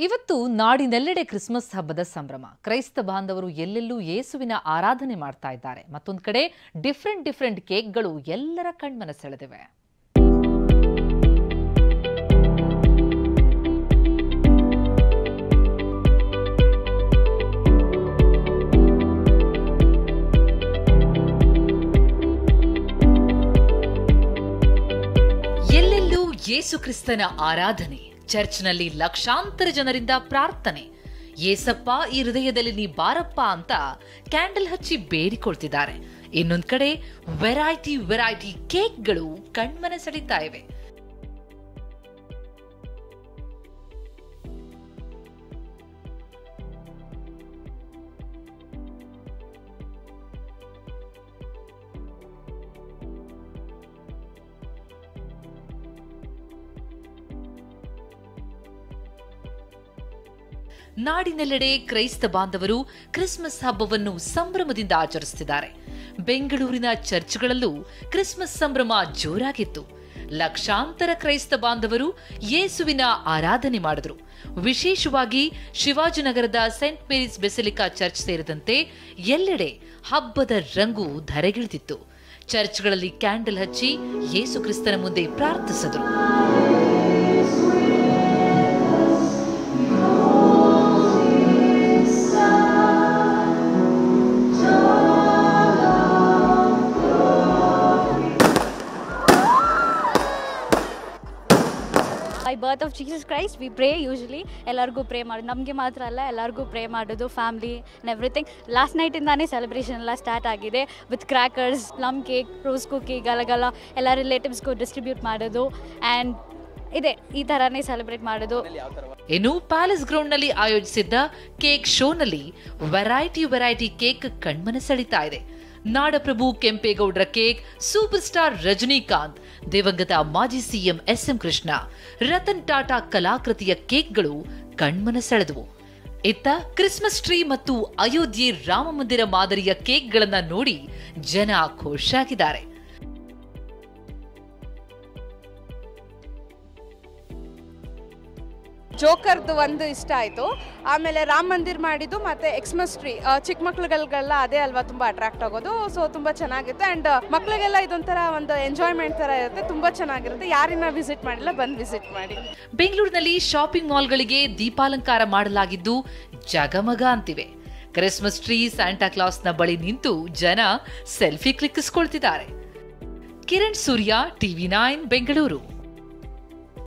ಇವತ್ತು ನಾಡಿನೆಲ್ಲೆಡೆ ಕ್ರಿಸ್ಮಸ್ ಹಬ್ಬದ ಸಂಭ್ರಮ. ಕ್ರೈಸ್ತ ಬಾಂಧವರು ಎಲ್ಲೆಲ್ಲೂ ಯೇಸುವಿನ ಆರಾಧನೆ ಮಾಡ್ತಾ ಇದ್ದಾರೆ. ಮತ್ತೊಂದು ಕಡೆ ಡಿಫರೆಂಟ್ ಕೇಕ್ಗಳು ಎಲ್ಲರ ಕಣ್ಮನ ಸೆಳೆದಿವೆ. ಎಲ್ಲೆಲ್ಲೂ ಯೇಸು ಕ್ರಿಸ್ತನ ಆರಾಧನೆ, ಚರ್ಚ್ನಲ್ಲಿ ಲಕ್ಷಾಂತರ ಜನರಿಂದ ಪ್ರಾರ್ಥನೆ. ಏಸಪ್ಪ ಈ ಹೃದಯದಲ್ಲಿ ನೀ ಬಾರಪ್ಪ ಅಂತ ಕ್ಯಾಂಡಲ್ ಹಚ್ಚಿ ಬೇಡಿಕೊಳ್ತಿದ್ದಾರೆ. ಇನ್ನೊಂದ್ ಕಡೆ ವೆರೈಟಿ ಕೇಕ್ಗಳು ಕಣ್ಮನ ಸೆಳೀತಾ ಇವೆ. ನಾಡಿನೆಲ್ಲೆಡೆ ಕ್ರೈಸ್ತ ಬಾಂಧವರು ಕ್ರಿಸ್ಮಸ್ ಹಬ್ಬವನ್ನು ಸಂಭ್ರಮದಿಂದ ಆಚರಿಸುತ್ತಿದ್ದಾರೆ. ಬೆಂಗಳೂರಿನ ಚರ್ಚ್ಗಳಲ್ಲೂ ಕ್ರಿಸ್ಮಸ್ ಸಂಭ್ರಮ ಜೋರಾಗಿತ್ತು. ಲಕ್ಷಾಂತರ ಕ್ರೈಸ್ತ ಬಾಂಧವರು ಯೇಸುವಿನ ಆರಾಧನೆ ಮಾಡಿದ್ರು. ವಿಶೇಷವಾಗಿ ಶಿವಾಜಿನಗರದ ಸೆಂಟ್ ಮೇರೀಸ್ ಬೆಸಿಲಿಕಾ ಚರ್ಚ್ ಸೇರಿದಂತೆ ಎಲ್ಲೆಡೆ ಹಬ್ಬದ ರಂಗು ಧರೆಗಿಳಿದಿತ್ತು. ಚರ್ಚ್ಗಳಲ್ಲಿ ಕ್ಯಾಂಡಲ್ ಹಚ್ಚಿ ಯೇಸು ಕ್ರಿಸ್ತನ ಮುಂದೆ ಪ್ರಾರ್ಥಿಸಿದ್ರು. By birth of Jesus Christ, we pray usually. Ellargu pray maadu. Namge matra alla, ellargu pray madodu, family and everything. Last night indane celebration alla start agide with crackers, plum cake, rose cookie, galagala, ella relatives go distribute madodu and ide ee tarane celebrate madodu. ಇನ್ನು palace ground ನಲ್ಲಿ ಆಯೋಜಿಸಿದ್ದ cake ಶೋನಲ್ಲಿ variety cake ಕಣ್ಮನ ಸೆಳೀತಾ ಇದೆ. ನಾಡಪ್ರಭು ಕೆಂಪೇಗೌಡರ cake, super star Rajinikanth, ದಿವಂಗತ ಮಾಜಿ ಸಿಎಂ ಎಸ್ಎಂ ಕೃಷ್ಣ, ರತನ್ ಟಾಟಾ ಕಲಾಕೃತಿಯ ಕೇಕ್ಗಳು ಕಣ್ಮನ ಸೆಳೆದವು. ಇತ್ತ ಕ್ರಿಸ್ಮಸ್ ಟ್ರೀ ಮತ್ತು ಅಯೋಧ್ಯೆ ರಾಮ ಮಂದಿರ ಮಾದರಿಯ ಕೇಕ್ಗಳನ್ನ ನೋಡಿ ಜನ ಖುಷಿಯಾಗಿದ್ದಾರೆ. ಜೋಕರ್ದು ಒಂದು ಇಷ್ಟ ಆಯಿತು. ಆಮೇಲೆ ರಾಮ ಮಂದಿರ್ ಮಾಡಿದ್ದು ಮತ್ತು ಎಕ್ಸ್ಮಸ್ ಟ್ರೀ ಚಿಕ್ಕ ಮಕ್ಳುಗಳಿಗೆಲ್ಲ ಅದೇ ಅಲ್ವಾ ತುಂಬ ಅಟ್ರಾಕ್ಟ್ ಆಗೋದು. ಸೊ ತುಂಬ ಚೆನ್ನಾಗಿತ್ತು ಆ್ಯಂಡ್ ಮಕ್ಳಿಗೆಲ್ಲ ಇದೊಂಥರ ಒಂದು ಎಂಜಾಯ್ಮೆಂಟ್ ಥರ ಇರುತ್ತೆ. ತುಂಬ ಚೆನ್ನಾಗಿರುತ್ತೆ. ಯಾರಿನ ವಿಸಿಟ್ ಮಾಡಿಲ್ಲ ಬಂದು ವಿಸಿಟ್ ಮಾಡಿ. ಬೆಂಗಳೂರಿನಲ್ಲಿ ಶಾಪಿಂಗ್ ಮಾಲ್ಗಳಿಗೆ ದೀಪಾಲಂಕಾರ ಮಾಡಲಾಗಿದ್ದು ಜಗಮಗ ಅಂತಿವೆ. ಕ್ರಿಸ್ಮಸ್ ಟ್ರೀ, ಸ್ಯಾಂಟಾ ಕ್ಲಾಸ್ನ ಬಳಿ ನಿಂತು ಜನ ಸೆಲ್ಫಿ ಕ್ಲಿಕ್ಕಿಸ್ಕೊಳ್ತಿದ್ದಾರೆ. ಕಿರಣ್ ಸೂರ್ಯ, TV9 ಬೆಂಗಳೂರು.